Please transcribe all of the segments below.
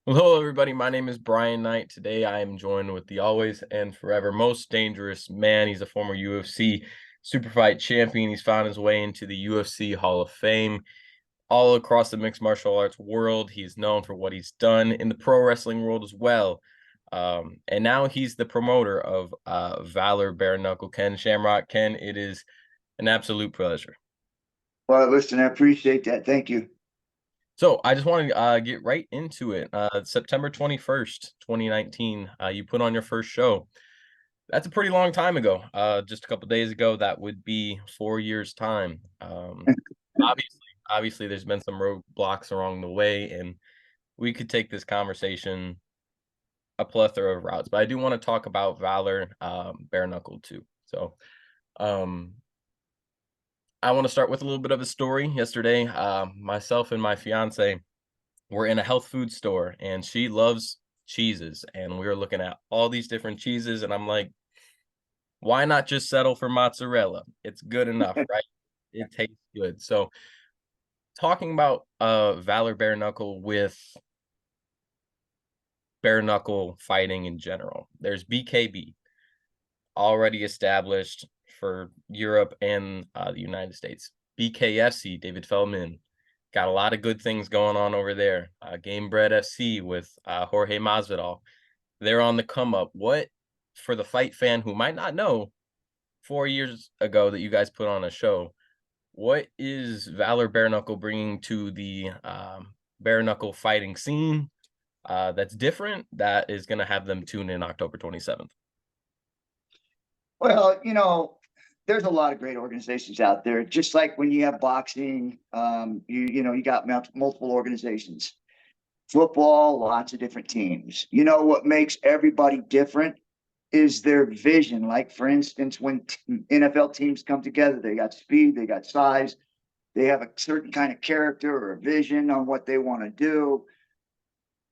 Well, hello, everybody. My name is Brian Knight. Today, I am joined with the always and forever most dangerous man. He's a former UFC super fight champion. He's found his way into the UFC Hall of Fame. All across the mixed martial arts world, he's known for what he's done in the pro wrestling world as well. And now he's the promoter of Valor Bare Knuckle. Ken Shamrock. Ken, it is an absolute pleasure. Well, listen, I appreciate that. Thank you. So I just want to get right into it. September 21st, 2019, you put on your first show. That's a pretty long time ago. Just a couple days ago, that would be 4 years' time. Obviously, obviously, there's been some roadblocks along the way, and we could take this conversation a plethora of routes. But I do want to talk about Valor Bare Knuckle too. So um, I want to start with a little bit of a story. Yesterday, myself and my fiance were in a health food store, and she loves cheeses, and we were looking at all these different cheeses, and I'm like, why not just settle for mozzarella? It's good enough, right? It tastes good. So talking about Valor Bare Knuckle with bare knuckle fighting in general. There's BKB, already established for Europe and the United States. BKFC, David Feldman, got a lot of good things going on over there. Game Bread FC with Jorge Masvidal. They're on the come up. What, for the fight fan who might not know, 4 years ago that you guys put on a show, what is Valor Bare Knuckle bringing to the bare knuckle fighting scene that's different, that is going to have them tune in October 27th? Well, there's a lot of great organizations out there. Just like when you have boxing, you got multiple organizations. Football, lots of different teams. You know what makes everybody different is their vision. Like for instance, when NFL teams come together, they got speed, they got size, they have a certain kind of character or a vision on what they want to do.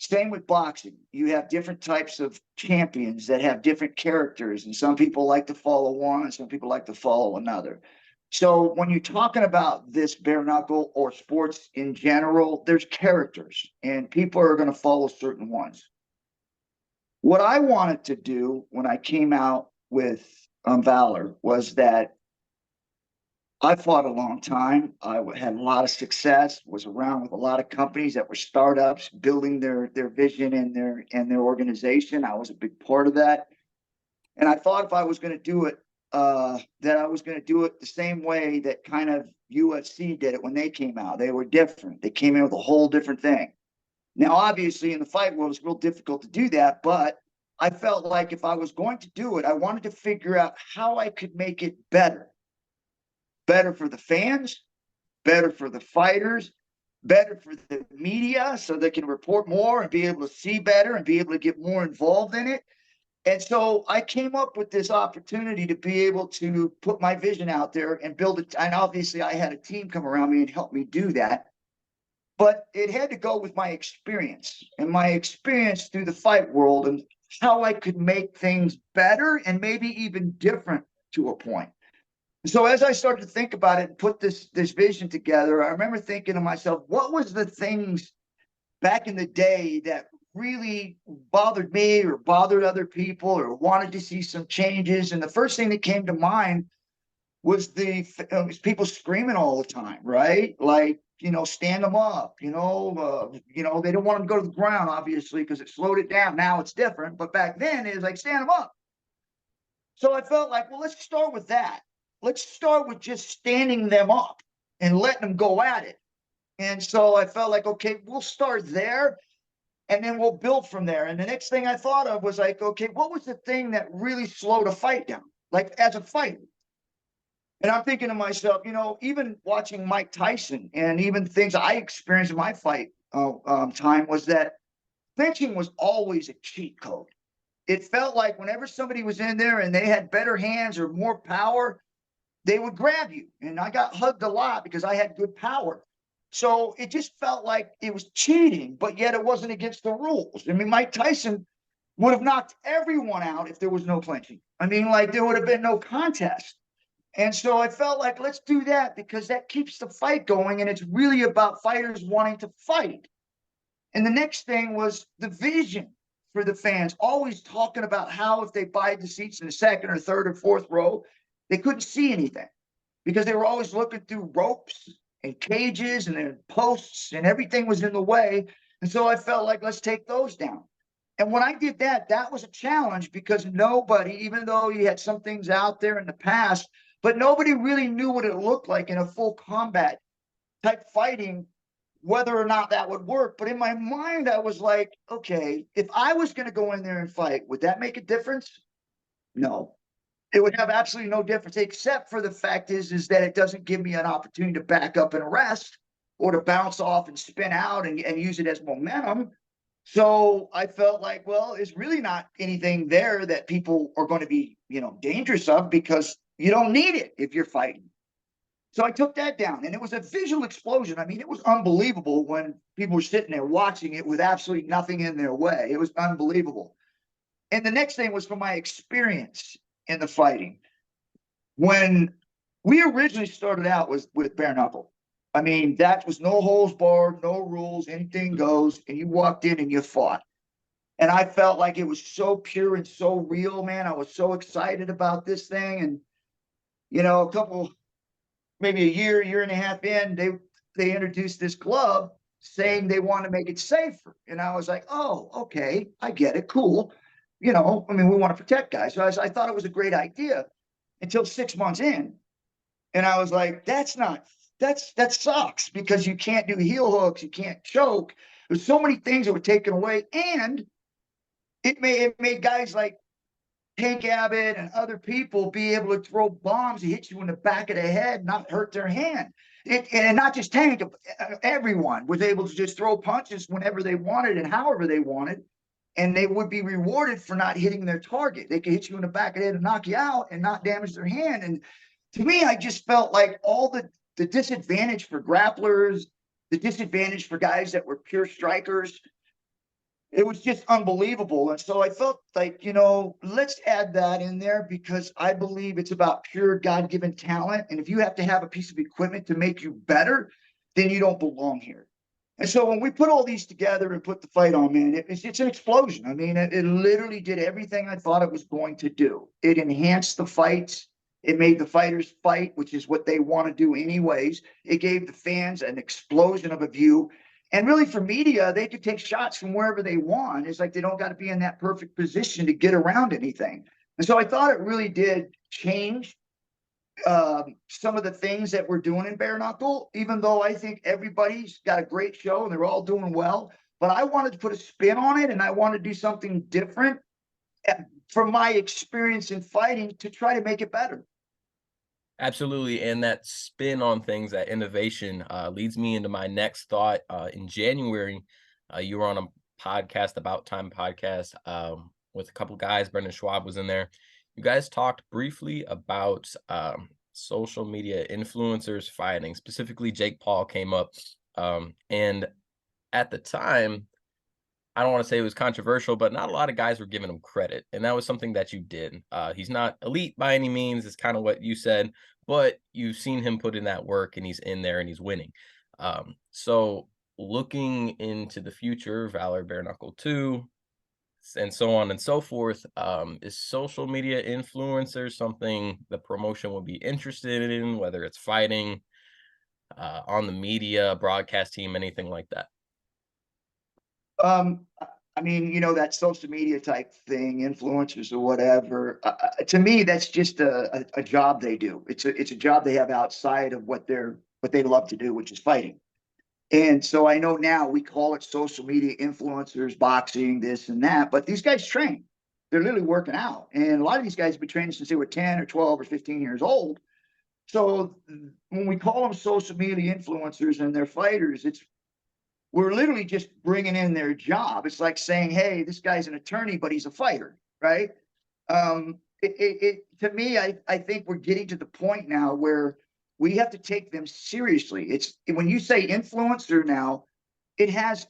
Same with boxing. You have different types of champions that have different characters, and some people like to follow one, and some people like to follow another. So when you're talking about this bare knuckle or sports in general, there's characters, and people are going to follow certain ones. What I wanted to do when I came out with Valor was that I fought a long time. I had a lot of success. Was around with a lot of companies that were startups, building their vision and their organization. I was a big part of that, and I thought if I was going to do it, that I was going to do it the same way that kind of UFC did it when they came out. They were different. They came in with a whole different thing. Now, obviously, in the fight world, it's real difficult to do that, but I felt like if I was going to do it, I wanted to figure out how I could make it better. Better for the fans, better for the fighters, better for the media so they can report more and be able to see better and be able to get more involved in it. And so I came up with this opportunity to be able to put my vision out there and build it. And obviously, I had a team come around me and help me do that. But it had to go with my experience and my experience through the fight world and how I could make things better and maybe even different to a point. So as I started to think about it and put this vision together, I remember thinking to myself, what was the things back in the day that really bothered me or bothered other people or wanted to see some changes? And the first thing that came to mind was was people screaming all the time, right? Like, stand them up, they don't want them to go to the ground, obviously, because it slowed it down. Now it's different. But back then it was like, stand them up. So I felt like, well, let's start with that. Let's start with just standing them up and letting them go at it. And so I felt like, okay, we'll start there and then we'll build from there. And the next thing I thought of was like, okay, what was the thing that really slowed a fight down? Like as a fighter. And I'm thinking to myself, even watching Mike Tyson and even things I experienced in my fight time was that clinching was always a cheat code. It felt like whenever somebody was in there and they had better hands or more power, they would grab you. And I got hugged a lot because I had good power. So it just felt like it was cheating, but yet it wasn't against the rules. I mean, Mike Tyson would have knocked everyone out if there was no clinching. I mean, like there would have been no contest. And so I felt like, let's do that because that keeps the fight going. And it's really about fighters wanting to fight. And the next thing was the vision for the fans, always talking about how if they buy the seats in the second or third or fourth row, they couldn't see anything because they were always looking through ropes and cages and then posts and everything was in the way. And so I felt like, let's take those down. And when I did that, that was a challenge because nobody, even though you had some things out there in the past, but nobody really knew what it looked like in a full combat type fighting, whether or not that would work. But in my mind, I was like, okay, if I was going to go in there and fight, would that make a difference? No, it would have absolutely no difference, except for the fact is that it doesn't give me an opportunity to back up and rest or to bounce off and spin out and use it as momentum. So I felt like, well, it's really not anything there that people are going to be, dangerous of because you don't need it if you're fighting. So I took that down and it was a visual explosion. I mean, it was unbelievable when people were sitting there watching it with absolutely nothing in their way. It was unbelievable. And the next thing was from my experience in the fighting. When we originally started out with bare knuckle, I mean, that was no holds barred, no rules, anything goes, and you walked in and you fought. And I felt like it was so pure and so real, man. I was so excited about this thing. And, a couple, maybe a year and a half in, they introduced this club saying they want to make it safer. And I was like, oh, okay, I get it. Cool. We want to protect guys. So I thought it was a great idea until 6 months in. And I was like, that sucks because you can't do heel hooks. You can't choke. There's so many things that were taken away. And it made guys like Tank Abbott and other people be able to throw bombs and hit you in the back of the head, not hurt their hand. And not just Tank, everyone was able to just throw punches whenever they wanted and however they wanted. And they would be rewarded for not hitting their target. They could hit you in the back of the head and knock you out and not damage their hand. And to me, I just felt like all the disadvantage for grapplers, the disadvantage for guys that were pure strikers, it was just unbelievable. And so I felt like, let's add that in there because I believe it's about pure God-given talent. And if you have to have a piece of equipment to make you better, then you don't belong here. And so when we put all these together and put the fight on, man, it's an explosion. I mean, it literally did everything I thought it was going to do. It enhanced the fights. It made the fighters fight, which is what they want to do anyways. It gave the fans an explosion of a view. And really for media, they could take shots from wherever they want. It's like they don't got to be in that perfect position to get around anything. And so I thought it really did change some of the things that we're doing in bare knuckle, even though I think everybody's got a great show and they're all doing well. But I wanted to put a spin on it and I want to do something different from my experience in fighting to try to make it better. Absolutely. And that spin on things, that innovation, leads me into my next thought. In January, you were on a podcast, About Time podcast, with a couple guys. Brendan Schwab was in there. You guys talked briefly about social media influencers fighting. Specifically, Jake Paul came up. And at the time, I don't want to say it was controversial, but not a lot of guys were giving him credit. And that was something that you did. He's not elite by any means, is kind of what you said, but you've seen him put in that work and he's in there and he's winning. So looking into the future, Valor Bare Knuckle 2, and so on and so forth, is social media influencers something the promotion would be interested in, whether it's fighting, on the media, broadcast team, anything like that? I mean, that social media type thing, influencers or whatever. To me, that's just a job they do. It's a job they have outside of what they love to do, which is fighting. And so I know now we call it social media influencers, boxing, this and that. But these guys train. They're literally working out, and a lot of these guys have been training since they were 10 or 12 or 15 years old. So when we call them social media influencers and they're fighters, we're literally just bringing in their job. It's like saying, hey, this guy's an attorney, but he's a fighter, right? To me, I think we're getting to the point now where we have to take them seriously. It's when you say influencer now, it has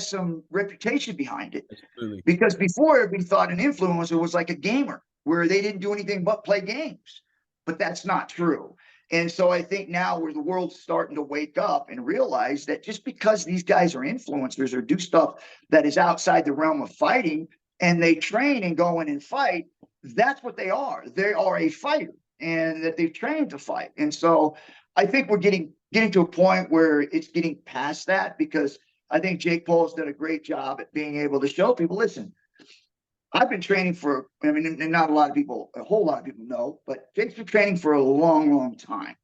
some reputation behind it. Absolutely. Because before everybody thought an influencer was like a gamer where they didn't do anything but play games. But that's not true. And so I think now where the world's starting to wake up and realize that just because these guys are influencers or do stuff that is outside the realm of fighting and they train and go in and fight, that's what they are. They are a fighter and that they've trained to fight. And so I think we're getting to a point where it's getting past that, because I think Jake Paul's done a great job at being able to show people, listen, I've been training for, I mean, and not a lot of people, a whole lot of people know, but Jake's been training for a long, long time.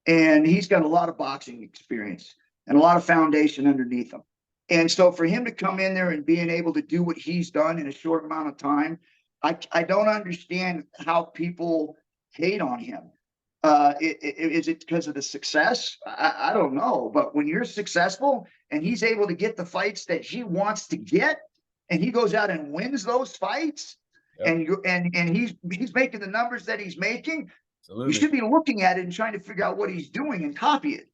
And he's got a lot of boxing experience and a lot of foundation underneath him. And so for him to come in there and being able to do what he's done in a short amount of time, I don't understand how people hate on him. Is it because of the success? I don't know. But when you're successful and he's able to get the fights that he wants to get, and he goes out and wins those fights, Yep. and he's making the numbers that he's making, Absolutely. you should be looking at it and trying to figure out what he's doing and copy it.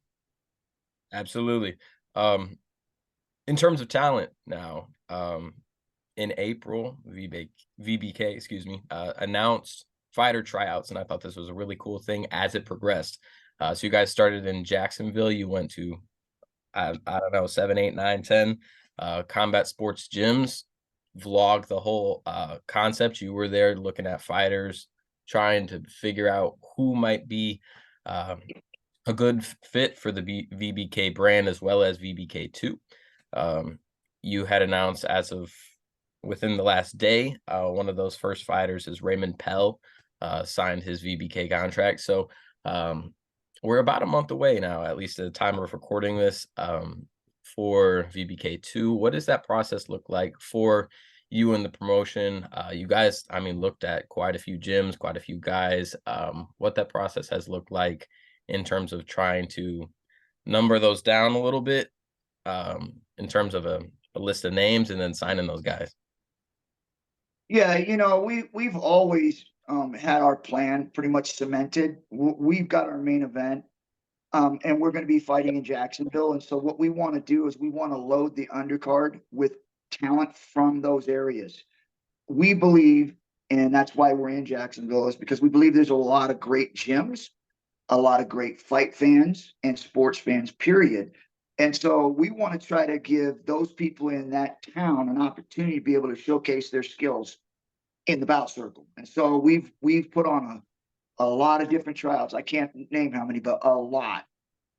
Absolutely. In terms of talent now, in April, VBK, excuse me, announced fighter tryouts, and I thought this was a really cool thing as it progressed. So you guys started in Jacksonville. You went to, I don't know, 7, 8, 9, 10 combat sports gyms, vlogged the whole concept. You were there looking at fighters, trying to figure out who might be a good fit for the VBK brand as well as VBK2. You had announced as of within the last day, one of those first fighters is Raymond Pell, signed his VBK contract. So we're about a month away now, at least at the time of recording this, for VBK2. What does that process look like for you and the promotion? You guys, I mean, looked at quite a few gyms, quite a few guys, what that process has looked like in terms of trying to number those down a little bit, in terms of a list of names and then signing those guys. Yeah, we've always had our plan pretty much cemented. We've got our main event, and we're going to be fighting in Jacksonville. And so what we want to do is we want to load the undercard with talent from those areas. We believe, and that's why we're in Jacksonville, is because we believe there's a lot of great gyms, a lot of great fight fans and sports fans, period. And so we want to try to give those people in that town an opportunity to be able to showcase their skills in the bout circle. And so we've put on a lot of different trials. I can't name how many, but a lot,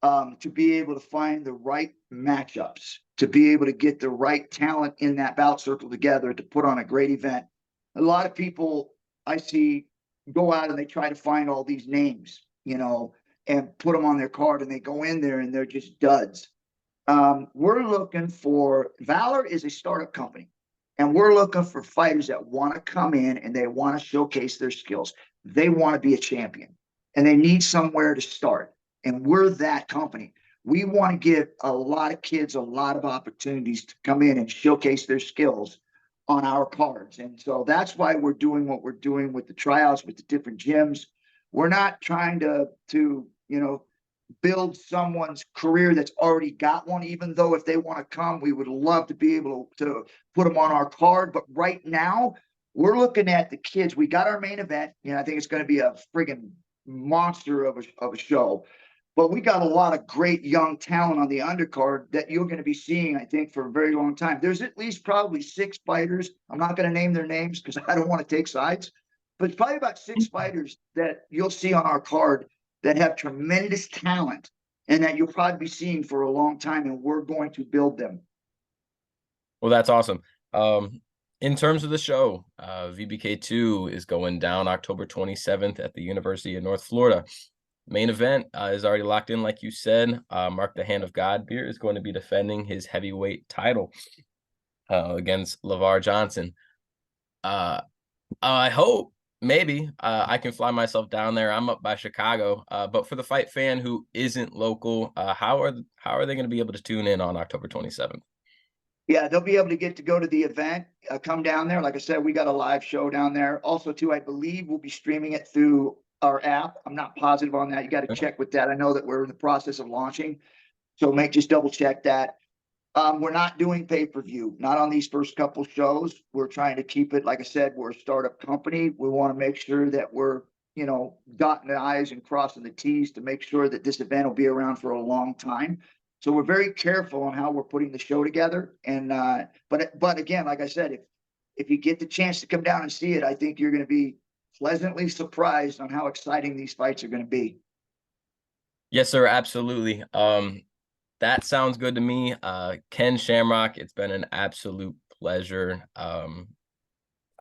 to be able to find the right matchups, to be able to get the right talent in that bout circle together to put on a great event. A lot of people I see go out and they try to find all these names, and put them on their card, and they go in there and they're just duds. We're looking for, Valor is a startup company, and we're looking for fighters that want to come in and they want to showcase their skills. They want to be a champion and they need somewhere to start. And we're that company. We want to give a lot of kids a lot of opportunities to come in and showcase their skills on our cards. And so that's why we're doing what we're doing with the tryouts, with the different gyms. We're not trying to build someone's career that's already got one, even though if they want to come, we would love to be able to put them on our card. But right now, we're looking at the kids. We got our main event. I think it's going to be a friggin' monster of a show. But we got a lot of great young talent on the undercard that you're going to be seeing, I think, for a very long time. There's at least probably 6 fighters. I'm not going to name their names because I don't want to take sides. But it's probably about 6 fighters that you'll see on our card that have tremendous talent and that you'll probably be seeing for a long time, and we're going to build them. Well, that's awesome. In terms of the show, VBK2 is going down October 27th at the University of North Florida. Main event is already locked in, like you said. Mark the Hand of God Beer is going to be defending his heavyweight title against LeVar Johnson. I hope maybe I can fly myself down there. I'm up by Chicago, but for the fight fan who isn't local, how are they going to be able to tune in on October 27th? Yeah, they'll be able to go to the event, come down there. Like I said, we got a live show down there. Also, too, I believe we'll be streaming it through our app. I'm not positive on that. You got to check with that. I know that we're in the process of launching, so just double check that. We're not doing pay-per-view, not on these first couple shows. We're trying to keep it, like I said, we're a startup company. We want to make sure that we're, dotting the I's and crossing the T's to make sure that this event will be around for a long time. So we're very careful on how we're putting the show together. And but again, like I said, if you get the chance to come down and see it, I think you're going to be pleasantly surprised on how exciting these fights are going to be. Yes, sir. Absolutely. That sounds good to me. Ken Shamrock, it's been an absolute pleasure.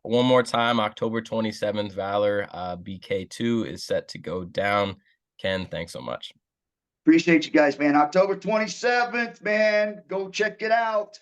One more time, October 27th, Valor BK2 is set to go down. Ken, thanks so much. Appreciate you guys, man. October 27th, man. Go check it out.